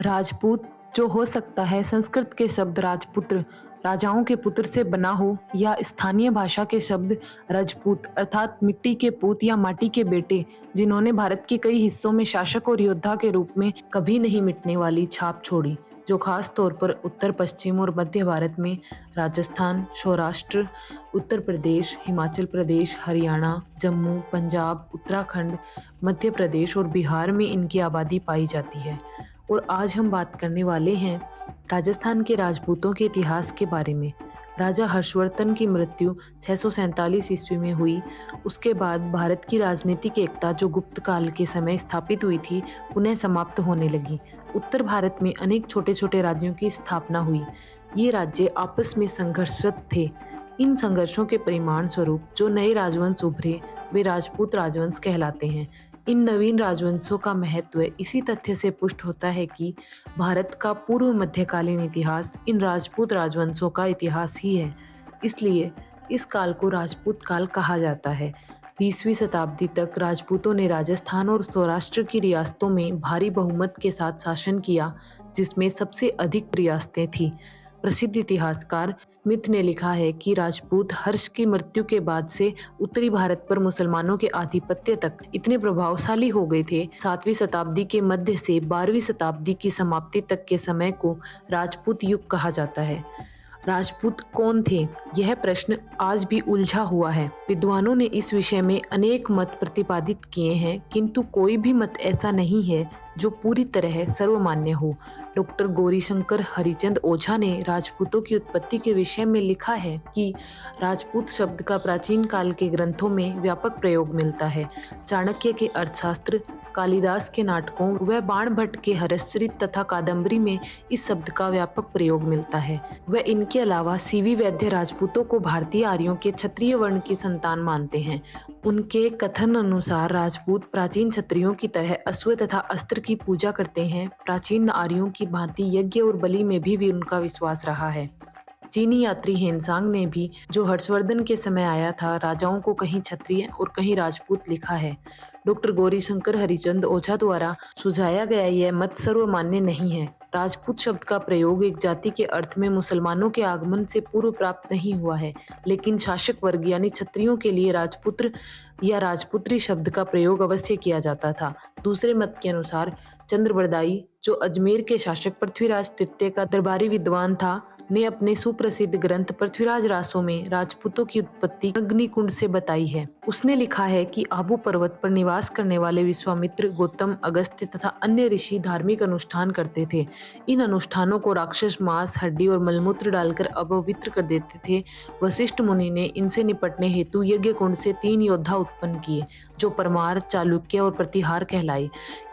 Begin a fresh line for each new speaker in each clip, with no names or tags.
राजपूत जो हो सकता है संस्कृत के शब्द राजपुत्र राजाओं के पुत्र से बना हो या स्थानीय भाषा के शब्द रजपूत अर्थात मिट्टी के पूत या माटी के बेटे, जिन्होंने भारत के कई हिस्सों में शासक और योद्धा के रूप में कभी नहीं मिटने वाली छाप छोड़ी, जो खास तौर पर उत्तर पश्चिम और मध्य भारत में राजस्थान, सौराष्ट्र, उत्तर प्रदेश, हिमाचल प्रदेश, हरियाणा, जम्मू, पंजाब, उत्तराखंड, मध्य प्रदेश और बिहार में इनकी आबादी पाई जाती है। और आज हम बात करने वाले हैं राजस्थान के राजपूतों के इतिहास के बारे में। राजा हर्षवर्धन की मृत्यु 647 ईस्वी में हुई। उसके बाद भारत की राजनीतिक एकता जो गुप्त काल के समय स्थापित हुई थी, पुनः समाप्त होने लगी। उत्तर भारत में अनेक छोटे छोटे राज्यों की स्थापना हुई। ये राज्य आपस में संघर्षरत थे। इन संघर्षों के परिणाम स्वरूप जो नए राजवंश उभरे, वे राजपूत राजवंश कहलाते हैं। इन नवीन राजवंशों का महत्व इसी तथ्य से पुष्ट होता है कि भारत का पूर्व मध्यकालीन इतिहास इन राजपूत राजवंशों का इतिहास ही है। इसलिए इस काल को राजपूत काल कहा जाता है। 20वीं शताब्दी तक राजपूतों ने राजस्थान और सौराष्ट्र की रियासतों में भारी बहुमत के साथ शासन किया, जिसमें सबसे अधिक रियासतें थीं। प्रसिद्ध इतिहासकार स्मिथ ने लिखा है कि राजपूत हर्ष की मृत्यु के बाद से उत्तरी भारत पर मुसलमानों के आधिपत्य तक इतने प्रभावशाली हो गए थे। 7वीं शताब्दी के मध्य से 12वीं शताब्दी की समाप्ति तक के समय को राजपूत युग कहा जाता है। राजपूत कौन थे, यह प्रश्न आज भी उलझा हुआ है। विद्वानों ने इस विषय में अनेक मत प्रतिपादित किए हैं, किंतु कोई भी मत ऐसा नहीं है जो पूरी तरह सर्वमान्य हो। डॉक्टर गौरीशंकर हरिचंद ओझा ने राजपूतों की उत्पत्ति के विषय में लिखा है कि राजपूत शब्द का प्राचीन काल के ग्रंथों में व्यापक प्रयोग मिलता है। चाणक्य के अर्थशास्त्र, कालिदास के नाटकों व बाण भट्ट के हरश्चरित तथा कादम्बरी में इस शब्द का व्यापक प्रयोग मिलता है। वह इनके अलावा सीवी वैद्य राजपूतों को भारतीय आर्यों के क्षत्रिय वर्ण की संतान मानते हैं। उनके कथन अनुसार राजपूत प्राचीन क्षत्रियों की तरह अश्व तथा अस्त्र की पूजा करते हैं। प्राचीन आर्यों की भांति यज्ञ और बलि में भी उनका विश्वास रहा है। चीनी यात्री हेनसांग ने भी, जो हर्षवर्धन के समय आया था, राजाओं को कहीं क्षत्रिय और कहीं राजपूत लिखा है। डॉक्टर गौरीशंकर हरिचंद ओझा द्वारा सुझाया गया यह मत सर्वमान्य नहीं है। राजपूत शब्द का प्रयोग एक जाति के अर्थ में मुसलमानों के आगमन से पूर्व प्राप्त नहीं हुआ है, लेकिन शासक वर्ग यानी क्षत्रियों के लिए राजपुत्र या राजपुत्री शब्द का प्रयोग अवश्य किया जाता था। दूसरे मत के अनुसार चंद्रबरदाई, जो अजमेर के शासक पृथ्वीराज तृतीय का दरबारी विद्वान था, ने अपने सुप्रसिद्ध ग्रंथ पृथ्वीराज रासों में राजपूतों की उत्पत्ति अग्निकुंड से बताई है। उसने लिखा है कि आबू पर्वत पर निवास करने वाले विश्वामित्र, गौतम, अगस्त्य तथा अन्य ऋषि धार्मिक अनुष्ठान करते थे। इन अनुष्ठानों को राक्षस मांस, हड्डी और मलमूत्र डालकर अपवित्र कर देते थे। वशिष्ठ मुनि ने इनसे निपटने हेतु यज्ञ कुंड से 3 योद्धा उत्पन्न किए, जो परमार, चालुक्य और प्रतिहार कहलाए।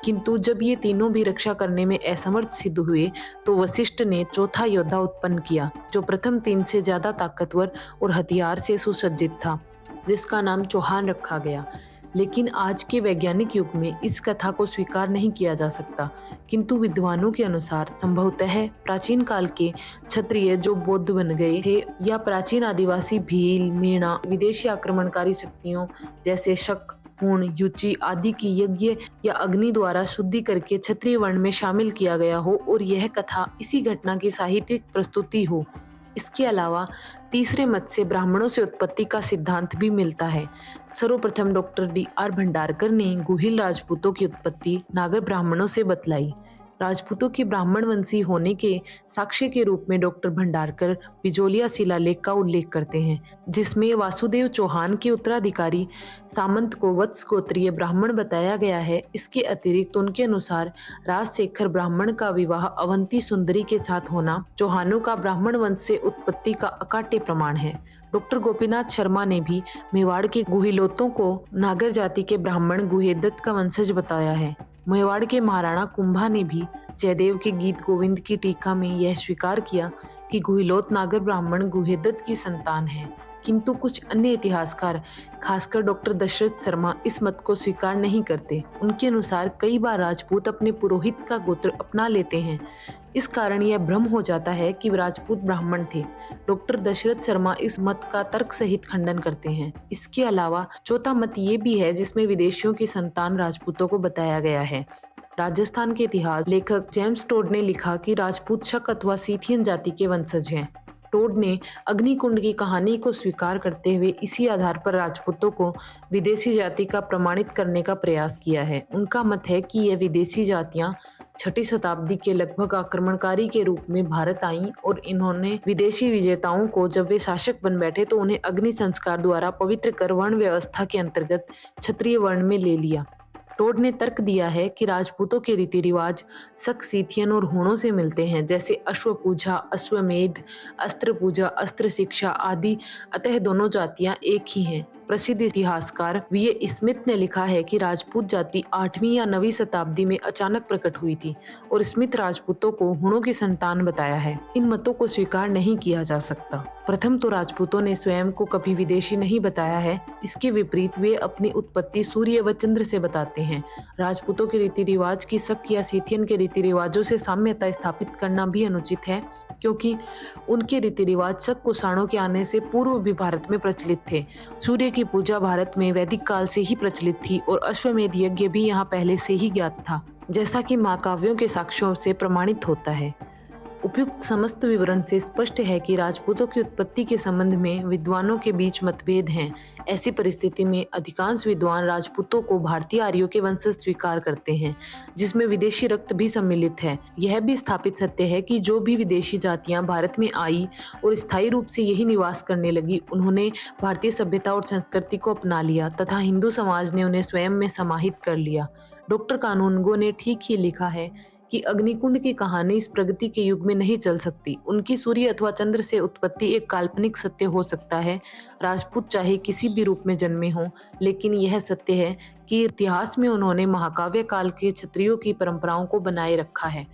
किंतु जब ये तीनों भी रक्षा करने में असमर्थ सिद्ध हुए, तो वशिष्ठ ने चौथा योद्धा उत्पन्न किया, जो प्रथम 3 से ज्यादा ताकतवर और हथियार से सुसज्जित था, जिसका नाम चौहान रखा गया। लेकिन आज के वैज्ञानिक युग में इस कथा को स्वीकार नहीं किया जा सकता, किंतु विद्वानों के अनुसार संभवतः प्राचीन काल के क्षत्रिय जो बौद्ध बन गए थे, या प्राचीन आदिवासी भील, मीणा, विदेशी आक्रमणकारी शक्तियों जैसे शक, पूर्ण, युचि आदि की यज्ञ या अग्नि द्वारा शुद्धि करके क्षत्रिय वर्ण में शामिल किया गया हो और यह कथा इसी घटना की साहित्यिक प्रस्तुति हो। इसके अलावा तीसरे मत से ब्राह्मणों से उत्पत्ति का सिद्धांत भी मिलता है। सर्वप्रथम डॉक्टर D.R. भंडारकर ने गुहिल राजपूतों की उत्पत्ति नागर ब्राह्मणों से बतलाई। राजपूतों के ब्राह्मण वंशी होने के साक्ष्य के रूप में डॉक्टर भंडारकर बिजोलिया शिलालेख का उल्लेख करते हैं, जिसमें वासुदेव चौहान के उत्तराधिकारी सामंत को वत्स गोत्रीय ब्राह्मण बताया गया है। इसके अतिरिक्त उनके अनुसार राजशेखर ब्राह्मण का विवाह अवंती सुंदरी के साथ होना चौहानों का ब्राह्मण वंश से उत्पत्ति का अकाट्य प्रमाण है। डॉक्टर गोपीनाथ शर्मा ने भी मेवाड़ के गुहिलोतों को नागर जाति के ब्राह्मण गुहेदत्त का वंशज बताया है। मेवाड़ के महाराणा कुंभा ने भी जयदेव के गीत गोविंद की टीका में यह स्वीकार किया कि गुहिलोत नागर ब्राह्मण गुहेदत्त की संतान है। किंतु कुछ अन्य इतिहासकार, खासकर डॉक्टर दशरथ शर्मा, इस मत को स्वीकार नहीं करते। उनके अनुसार कई बार राजपूत अपने पुरोहित का गोत्र अपना लेते हैं। इस कारण यह भ्रम हो जाता है कि राजपूत ब्राह्मण थे। डॉक्टर दशरथ शर्मा इस मत का तर्क सहित खंडन करते हैं। इसके अलावा चौथा मत ये भी है जिसमें विदेशियों की संतान राजपूतों को बताया गया है। राजस्थान के इतिहास लेखक जेम्स टोड ने लिखा कि राजपूत शक अथवा सीथियन जाति के वंशज हैं। टोड ने अग्निकुंड की कहानी को स्वीकार करते हुए इसी आधार पर राजपूतों को विदेशी जाति का प्रमाणित करने का प्रयास किया है। उनका मत है कि यह विदेशी जातियां 6ठी शताब्दी के लगभग आक्रमणकारी के रूप में भारत आईं और इन्होंने विदेशी विजेताओं को जब वे शासक बन बैठे तो उन्हें अग्नि संस्कार द्वारा पवित्र कर वर्ण व्यवस्था के अंतर्गत क्षत्रिय वर्ण में ले लिया। टोड ने तर्क दिया है कि राजपूतों के रीति रिवाज शक, सीथियन और हूणों से मिलते हैं, जैसे अश्व पूजा, अश्वमेध, अस्त्र पूजा, अस्त्र शिक्षा आदि। अतः दोनों जातियां एक ही हैं। प्रसिद्ध इतिहासकार वी स्मिथ ने लिखा है कि राजपूत जाति 8वीं या 9वीं शताब्दी में अचानक प्रकट हुई थी और स्मिथ राजपूतों को हूणों की संतान बताया है। इन मतों को स्वीकार नहीं किया जा सकता। प्रथम तो राजपूतों ने स्वयं को कभी विदेशी नहीं बताया है। इसके विपरीत वे अपनी उत्पत्ति सूर्य व चंद्र से बताते हैं। राजपूतों के रीति रिवाज की शक या सीथियन के रीति रिवाजों से साम्यता स्थापित करना भी अनुचित है, क्योंकि उनके रीति रिवाज शक कुषाणों के आने से पूर्व भी भारत में प्रचलित थे। सूर्य की पूजा भारत में वैदिक काल से ही प्रचलित थी और अश्वमेध यज्ञ भी यहाँ पहले से ही ज्ञात था, जैसा कि महाकाव्यों के साक्ष्यों से प्रमाणित होता है। उपयुक्त समस्त विवरण से स्पष्ट है कि राजपूतों की उत्पत्ति के संबंध में विद्वानों के बीच मतभेद हैं। ऐसी परिस्थिति में अधिकांश विद्वान राजपूतों को भारतीय आर्यों के वंशज स्वीकार करते हैं, जिसमें विदेशी रक्त भी सम्मिलित है। यह भी स्थापित सत्य है कि जो भी विदेशी जातियां भारत में आई और स्थायी रूप से यही निवास करने लगी, उन्होंने भारतीय सभ्यता और संस्कृति को अपना लिया तथा हिंदू समाज ने उन्हें स्वयं में समाहित कर लिया। डॉक्टर कानूनगो ने ठीक ही लिखा है कि अग्निकुंड की कहानी इस प्रगति के युग में नहीं चल सकती। उनकी सूर्य अथवा चंद्र से उत्पत्ति एक काल्पनिक सत्य हो सकता है। राजपूत चाहे किसी भी रूप में जन्मे हों, लेकिन यह सत्य है कि इतिहास में उन्होंने महाकाव्य काल के क्षत्रियों की परंपराओं को बनाए रखा है।